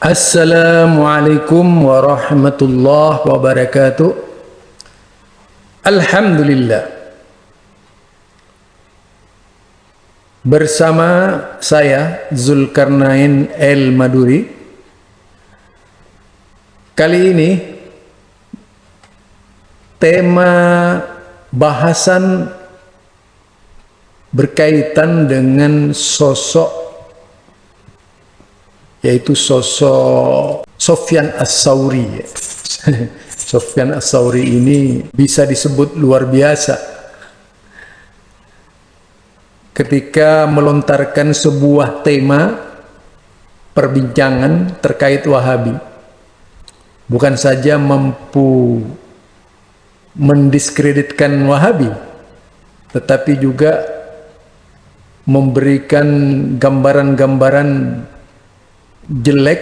Assalamualaikum warahmatullahi wabarakatuh. Alhamdulillah. Bersama saya Zulkarnain El Maduri. Kali ini tema bahasan berkaitan dengan sosok, yaitu sosok Sofyan Ats-Tsauri. Sofyan Ats-Tsauri ini bisa disebut luar biasa ketika melontarkan sebuah tema perbincangan terkait Wahabi. Bukan saja mampu mendiskreditkan Wahabi, tetapi juga memberikan gambaran-gambaran jelek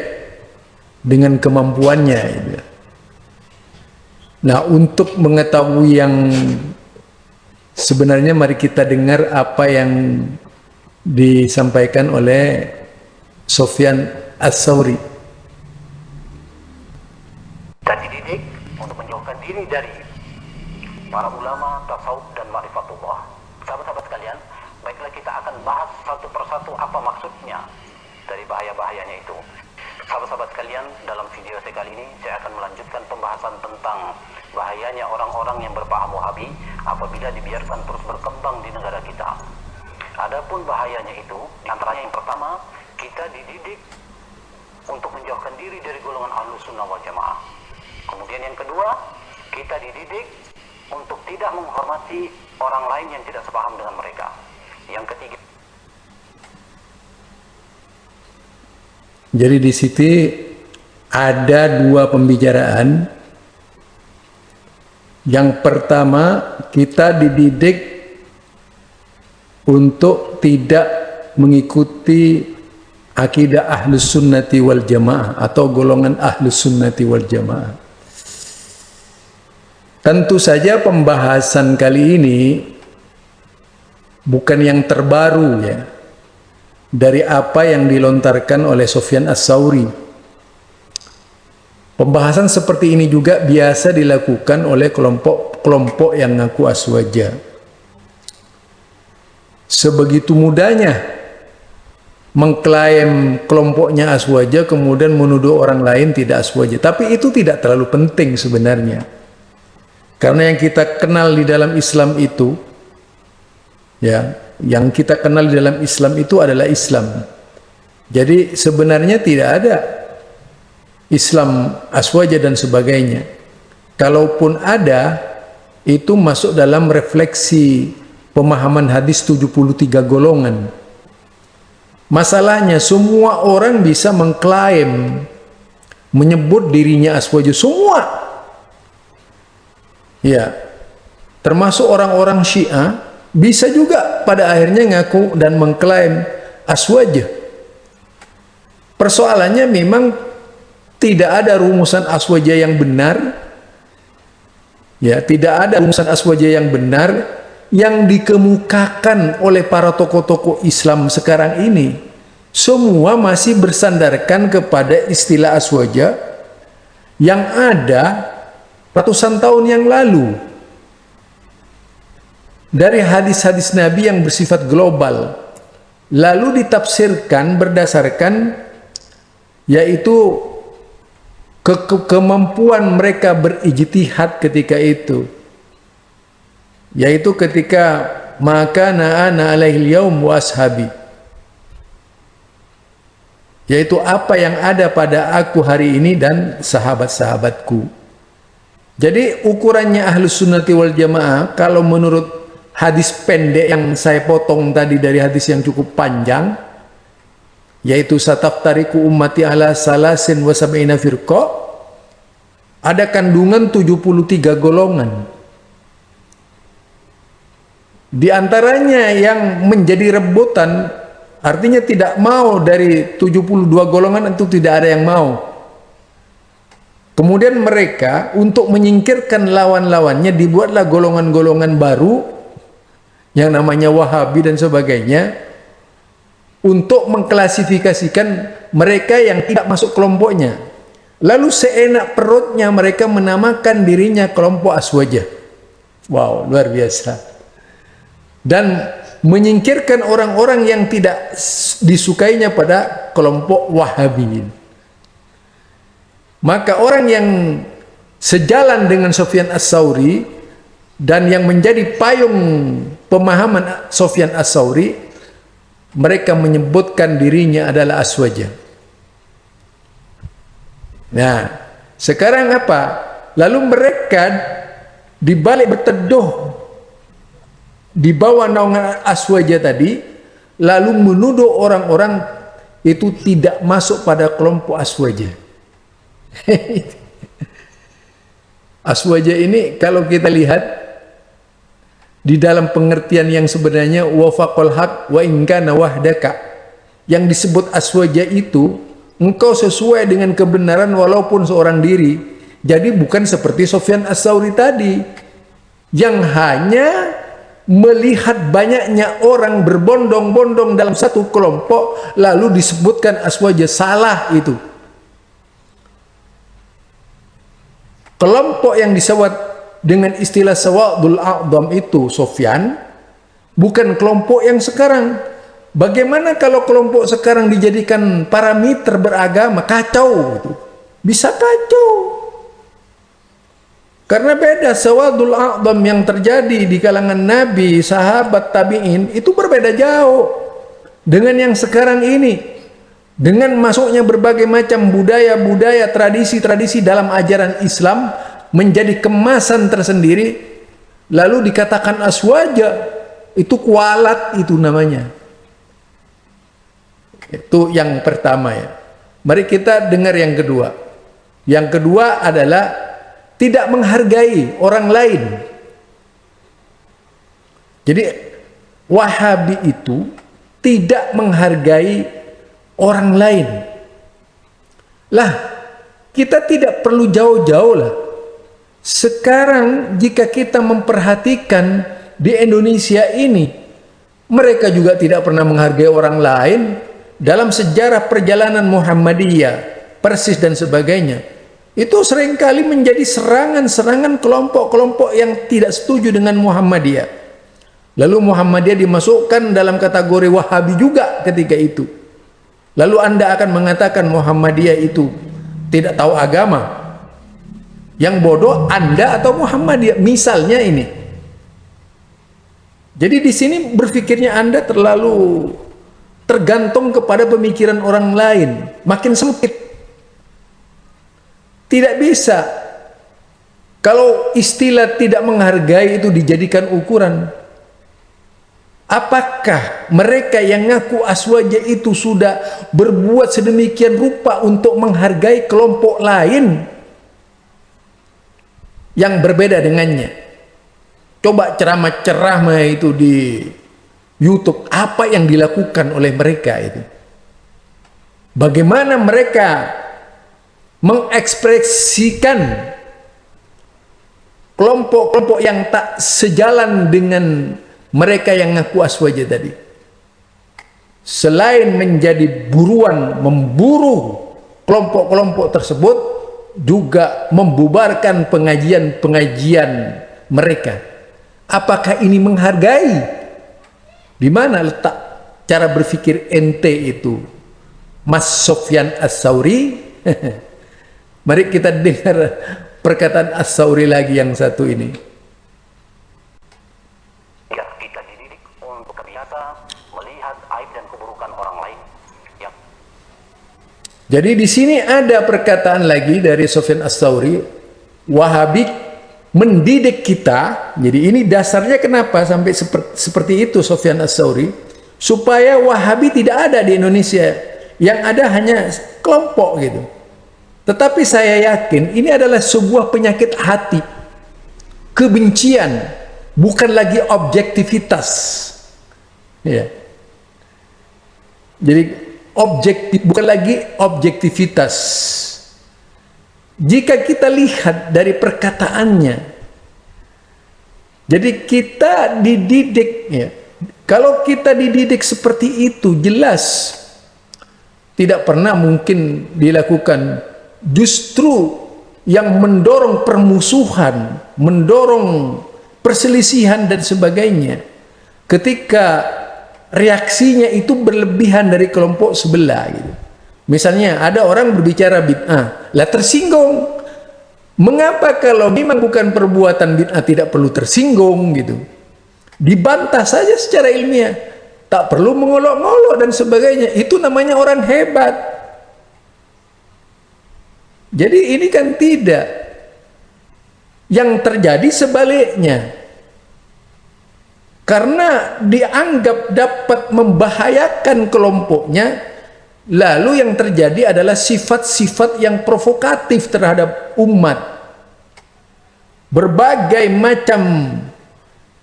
dengan kemampuannya. Nah, untuk mengetahui yang sebenarnya, mari kita dengar apa yang disampaikan oleh Sofyan Ats-Tsauri. Kita dididik untuk menjauhkan diri dari para ulama, tasawuf, dan ma'rifatullah. Sahabat-sahabat sekalian, baiklah kita akan bahas satu persatu apa maksudnya dari bahaya-bahayanya itu. Sahabat-sahabat sekalian, dalam video saya kali ini saya akan melanjutkan pembahasan tentang bahayanya orang-orang yang berpaham Wahabi apabila dibiarkan terus berkembang di negara kita. Adapun bahayanya itu, antaranya yang pertama, kita dididik untuk menjauhkan diri dari golongan Ahlus Sunnah wal Jamaah. Kemudian yang kedua, kita dididik untuk tidak menghormati orang lain yang tidak sepaham dengan mereka. Yang ketiga, jadi di situ ada dua pembicaraan. Yang pertama, kita dididik untuk tidak mengikuti akidah Ahlus Sunnati wal Jamaah atau golongan Ahlus Sunnati wal Jamaah. Tentu saja pembahasan kali ini bukan yang terbaru ya, dari apa yang dilontarkan oleh Sofyan Ats-Tsauri. Pembahasan seperti ini juga biasa dilakukan oleh kelompok-kelompok yang ngaku aswaja. Sebegitu mudahnya mengklaim kelompoknya aswaja, kemudian menuduh orang lain tidak aswaja. Tapi itu tidak terlalu penting sebenarnya. Karena yang kita kenal di dalam Islam itu, ya, yang kita kenal di dalam Islam itu adalah Islam. Jadi sebenarnya tidak ada Islam aswaja dan sebagainya. Kalaupun ada, itu masuk dalam refleksi pemahaman hadis 73 golongan. Masalahnya semua orang bisa mengklaim menyebut dirinya aswaja, semua. Ya, termasuk orang-orang Syiah bisa juga pada akhirnya ngaku dan mengklaim aswaja. Persoalannya memang tidak ada rumusan aswaja yang benar. Ya, tidak ada rumusan aswaja yang benar yang dikemukakan oleh para tokoh-tokoh Islam sekarang ini. Semua masih bersandarkan kepada istilah aswaja yang ada ratusan tahun yang lalu dari hadis-hadis Nabi yang bersifat global, lalu ditafsirkan berdasarkan yaitu kemampuan mereka berijtihad ketika itu, yaitu ketika maka ana alaihil yaum wa ashabi, yaitu apa yang ada pada aku hari ini dan sahabat-sahabatku. Jadi ukurannya Ahlus Sunnati wal Jamaah, kalau menurut hadis pendek yang saya potong tadi dari hadis yang cukup panjang, yaitu sataftariku ummati ala salasin wa sab'ina firqa, ada kandungan 73 golongan. Di antaranya yang menjadi rebutan, artinya tidak mau dari 72 golongan itu, tidak ada yang mau. Kemudian mereka untuk menyingkirkan lawan-lawannya dibuatlah golongan-golongan baru yang namanya Wahabi dan sebagainya, untuk mengklasifikasikan mereka yang tidak masuk kelompoknya. Lalu seenak perutnya mereka menamakan dirinya kelompok Aswajah. Wow, luar biasa. Dan menyingkirkan orang-orang yang tidak disukainya pada kelompok Wahabiyin. Maka orang yang sejalan dengan Sufyan Ats-Tsauri dan yang menjadi payung pemahaman Sufyan Ats-Tsauri, mereka menyebutkan dirinya adalah Aswajah. Nah, sekarang apa? Lalu mereka dibalik berteduh di bawah naungan Aswajah tadi, lalu menuduh orang-orang itu tidak masuk pada kelompok Aswajah. Aswajah ini kalau kita lihat di dalam pengertian yang sebenarnya wafaqul haq wa in kana wahdaka, yang disebut Aswajah itu engkau sesuai dengan kebenaran walaupun seorang diri. Jadi bukan seperti Sufyan Ats-Tsauri tadi yang hanya melihat banyaknya orang berbondong-bondong dalam satu kelompok lalu disebutkan Aswajah. Salah itu. Kelompok yang disebut dengan istilah Sawadul A'dham itu Sufyan bukan kelompok yang sekarang. Bagaimana kalau kelompok sekarang dijadikan parameter beragama? Kacau gitu. Bisa kacau. Karena beda Sawadul A'dham yang terjadi di kalangan Nabi, sahabat, tabi'in itu berbeda jauh dengan yang sekarang ini. Dengan masuknya berbagai macam budaya-budaya, tradisi-tradisi dalam ajaran Islam menjadi kemasan tersendiri, lalu dikatakan Aswajah, itu kualat itu namanya. Itu yang pertama ya. Mari kita dengar yang kedua. Yang kedua adalah tidak menghargai orang lain. Jadi Wahabi itu tidak menghargai orang lain. Lah, kita tidak perlu jauh-jauh lah. Sekarang jika kita memperhatikan di Indonesia ini, mereka juga tidak pernah menghargai orang lain. Dalam sejarah perjalanan Muhammadiyah, Persis dan sebagainya, itu seringkali menjadi serangan-serangan kelompok-kelompok yang tidak setuju dengan Muhammadiyah. Lalu Muhammadiyah dimasukkan dalam kategori Wahabi juga ketika itu. Lalu Anda akan mengatakan Muhammadiyah itu tidak tahu agama. Yang bodoh Anda atau Muhammadiyah, misalnya ini. Jadi di sini berpikirnya Anda terlalu tergantung kepada pemikiran orang lain, makin sempit. Tidak bisa. Kalau istilah tidak menghargai itu dijadikan ukuran, apakah mereka yang ngaku Aswajah itu sudah berbuat sedemikian rupa untuk menghargai kelompok lain yang berbeda dengannya? Coba ceramah-ceramah itu di YouTube, apa yang dilakukan oleh mereka itu? Bagaimana mereka mengekspresikan kelompok-kelompok yang tak sejalan dengan mereka yang ngaku Aswajah tadi. Selain menjadi buruan, memburu kelompok-kelompok tersebut, juga membubarkan pengajian-pengajian mereka. Apakah ini menghargai? Di mana letak cara berpikir ente itu, Mas Sufyan Ats-Tsauri? Mari kita dengar perkataan Ats-Tsauri lagi yang satu ini. Ya, kita dididik untuk terbiasa melihat aib dan keburukan orang lain. Ya. Jadi di sini ada perkataan lagi dari Sufyan Ats-Tsauri, Wahabi mendidik kita. Jadi ini dasarnya kenapa sampai seperti itu Sufyan Ats-Tsauri, supaya Wahabi tidak ada di Indonesia, yang ada hanya kelompok gitu. Tetapi saya yakin ini adalah sebuah penyakit hati, kebencian, bukan lagi objektivitas. Ya. Jadi bukan lagi objektivitas. Jika kita lihat dari perkataannya, jadi kita dididik ya. Kalau kita dididik seperti itu, jelas tidak pernah mungkin dilakukan. Justru yang mendorong permusuhan, mendorong perselisihan dan sebagainya, ketika reaksinya itu berlebihan dari kelompok sebelah gitu. Misalnya ada orang berbicara bid'ah, lah tersinggung. Mengapa kalau memang bukan perbuatan bid'ah tidak perlu tersinggung gitu? Dibantah saja secara ilmiah, tak perlu mengolok-olok dan sebagainya. Itu namanya orang hebat. Jadi ini kan tidak. Yang terjadi sebaliknya. Karena dianggap dapat membahayakan kelompoknya, lalu yang terjadi adalah sifat-sifat yang provokatif terhadap umat. Berbagai macam,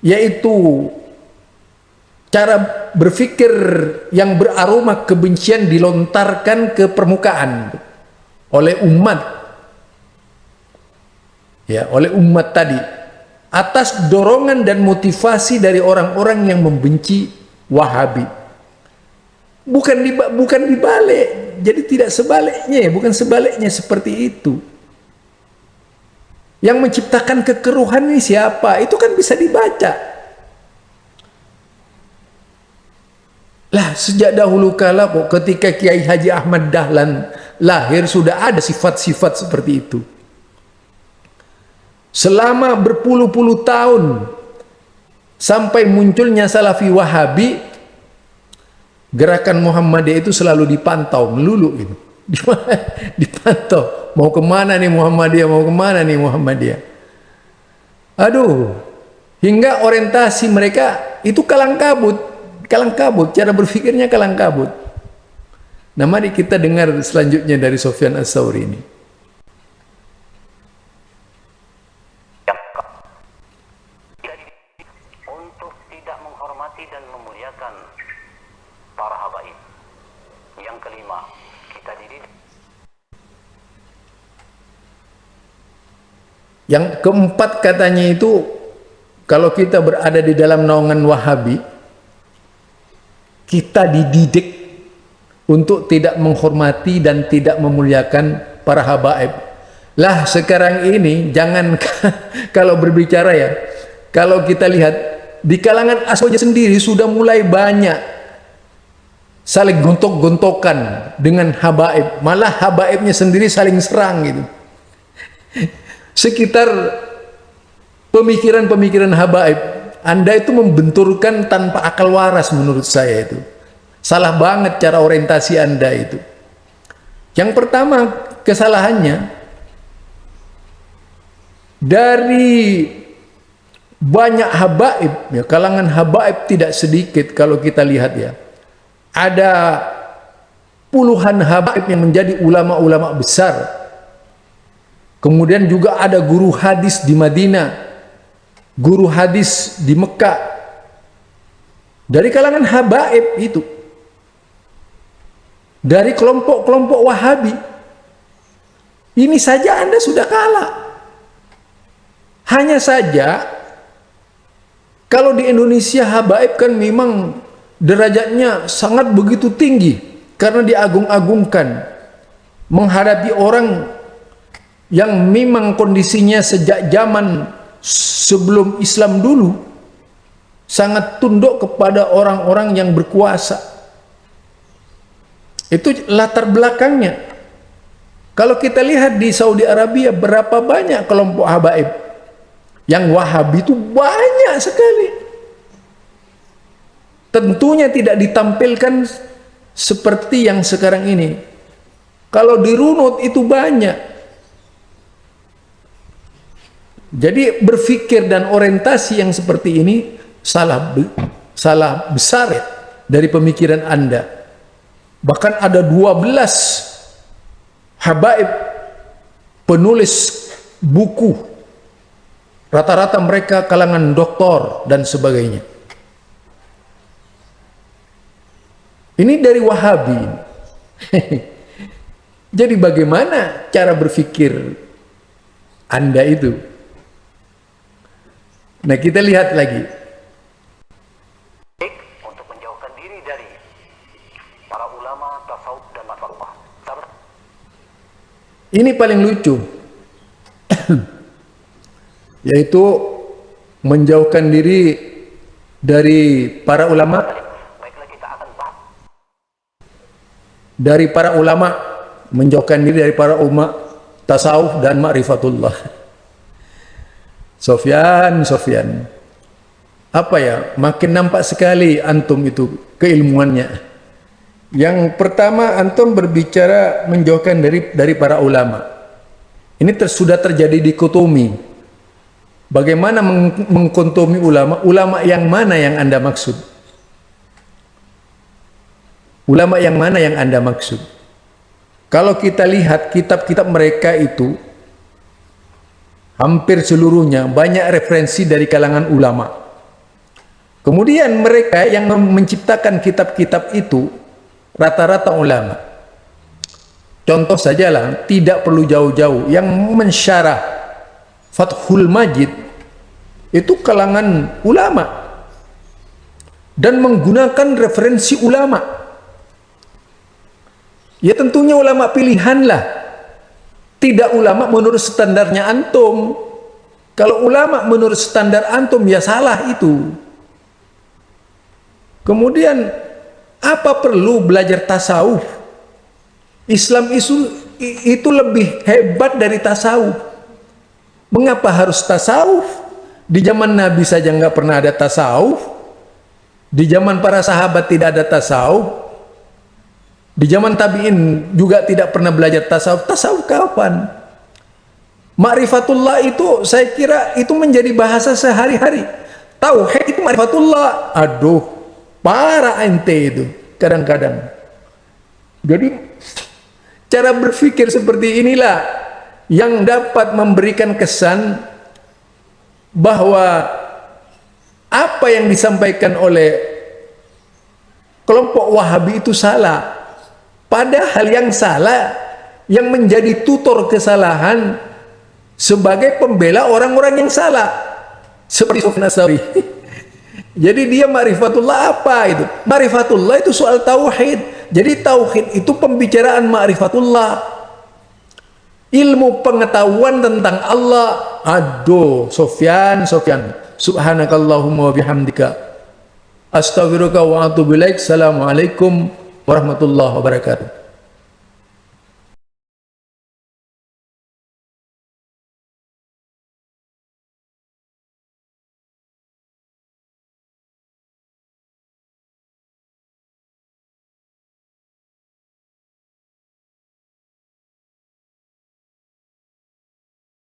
yaitu cara berpikir yang beraroma kebencian dilontarkan ke permukaan oleh umat, ya, oleh umat tadi, atas dorongan dan motivasi dari orang-orang yang membenci Wahabi. Bukan dibalik, jadi tidak sebaliknya, bukan sebaliknya seperti itu. Yang menciptakan kekeruhan ini siapa? Itu kan bisa dibaca. Lah, sejak dahulu kala kok ketika Kiai Haji Ahmad Dahlan lahir sudah ada sifat-sifat seperti itu. Selama berpuluh-puluh tahun sampai munculnya Salafi Wahabi, gerakan Muhammadiyah itu selalu dipantau melulu gitu. Dipantau, mau kemana nih Muhammadiyah, mau kemana nih Muhammadiyah. Aduh, hingga orientasi mereka itu kalang kabut, cara berpikirnya kalang kabut. Nah, mari kita dengar selanjutnya dari Sufyan Ats-Tsauri ini. Untuk tidak menghormati dan memuliakan para habaib. Yang kelima, kita dididik. Yang keempat katanya itu, kalau kita berada di dalam naungan Wahabi, kita dididik untuk tidak menghormati dan tidak memuliakan para habaib. Lah sekarang ini jangan kalau berbicara ya, kalau kita lihat di kalangan aswaja sendiri sudah mulai banyak saling gontok-gontokan dengan habaib, malah habaibnya sendiri saling serang gitu. Sekitar pemikiran-pemikiran habaib, Anda itu membenturkan tanpa akal waras menurut saya itu. Salah banget cara orientasi Anda itu. Yang pertama kesalahannya, dari banyak habaib, ya, kalangan habaib tidak sedikit kalau kita lihat ya. Ada puluhan habaib yang menjadi ulama-ulama besar. Kemudian juga ada guru hadis di Madinah, guru hadis di Mekah. Dari kalangan habaib itu, dari kelompok-kelompok Wahabi, ini saja Anda sudah kalah. Hanya saja kalau di Indonesia habaib kan memang derajatnya sangat begitu tinggi karena diagung-agungkan, menghadapi orang yang memang kondisinya sejak zaman sebelum Islam dulu sangat tunduk kepada orang-orang yang berkuasa. Itu latar belakangnya. Kalau kita lihat di Saudi Arabia, berapa banyak kelompok habaib. Yang Wahabi itu banyak sekali. Tentunya tidak ditampilkan seperti yang sekarang ini. Kalau dirunut itu banyak. Jadi berpikir dan orientasi yang seperti ini salah besar ya, dari pemikiran Anda. Bahkan ada 12 habaib penulis buku, rata-rata mereka kalangan doktor dan sebagainya. Ini dari Wahabi. Jadi bagaimana cara berpikir Anda itu? Nah, kita lihat lagi. Untuk menjauhkan diri dari para ulama tasawuf dan manfaat. Ini paling lucu, yaitu menjauhkan diri dari para ulama, Baiklah kita akan bahas menjauhkan diri dari para ulama tasawuf dan ma'rifatullah. Sofyan, apa ya, makin nampak sekali antum itu keilmuannya. Yang pertama, antum berbicara menjauhkan dari para ulama. Ini sudah terjadi dikotomi. Bagaimana mengkontomi ulama? Ulama yang mana yang Anda maksud? Ulama yang mana yang Anda maksud? Kalau kita lihat kitab-kitab mereka itu, hampir seluruhnya banyak referensi dari kalangan ulama. Kemudian mereka yang menciptakan kitab-kitab itu rata-rata ulama. Contoh sajalah, tidak perlu jauh-jauh, yang mensyarah Fathul Majid itu kalangan ulama dan menggunakan referensi ulama. Ya tentunya ulama pilihan lah, tidak ulama menurut standarnya antum. Kalau ulama menurut standar antum, ya salah itu. Kemudian apa perlu belajar tasawuf? Islam itu lebih hebat dari tasawuf. Mengapa harus tasawuf? Di zaman Nabi saja nggak pernah ada tasawuf. Di zaman para sahabat tidak ada tasawuf. Di zaman tabi'in juga tidak pernah belajar tasawuf. Tasawuf kapan? Ma'rifatullah itu saya kira itu menjadi bahasa sehari-hari. Tauhid itu ma'rifatullah. Aduh, parah ente itu kadang-kadang. Jadi cara berpikir seperti inilah yang dapat memberikan kesan bahwa apa yang disampaikan oleh kelompok Wahabi itu salah. Padahal yang salah, yang menjadi tutor kesalahan sebagai pembela orang-orang yang salah, seperti Sufyan Ats-Tsauri. Jadi dia ma'rifatullah apa itu? Ma'rifatullah itu soal tauhid. Jadi tauhid itu pembicaraan ma'rifatullah, ilmu pengetahuan tentang Allah. Aduh, Sofyan, subhanakallahumma wa bihamdika astaghfiruka wa atubu ilaik. Assalamualaikum warahmatullahi wabarakatuh.